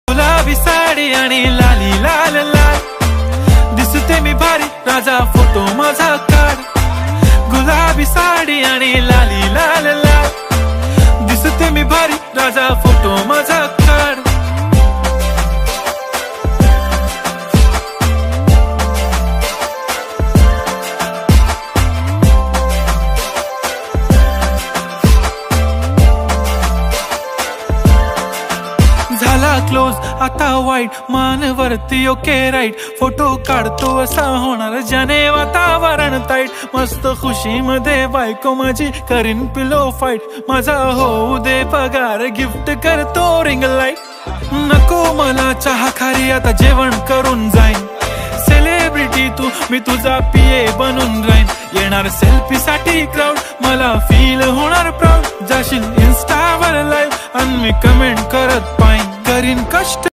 गुलाबी साडी आणि लाली लाल लाल, दिसते मी भारी राजा फोटो माझा काढ. गुलाबी साडी आणि लाली लाल लाल, दिसते मी भारी राजा फोटो माझा काढ. झाला क्लोज आता वाईट, मान वरती ओके राईट, फोटो काढतो असा होणार ज्याने वातावरण ताईट. मस्त खुशी मध्ये बायको माझी करीन पिलो फाईट, माझा होऊ दे पगार गिफ्ट करतो रिंग लाईट. नको मला चहा खारी आता जेवण करून जाईन, सेलिब्रिटी तू मी तुझा पीए बनून राहीन. येणार सेल्फी साठी क्राऊड मला फील होणार प्राऊड, जाशील इन्स्टावर लाईव्ह आणि मी कमेंट करत पाईन. करीन कष्ट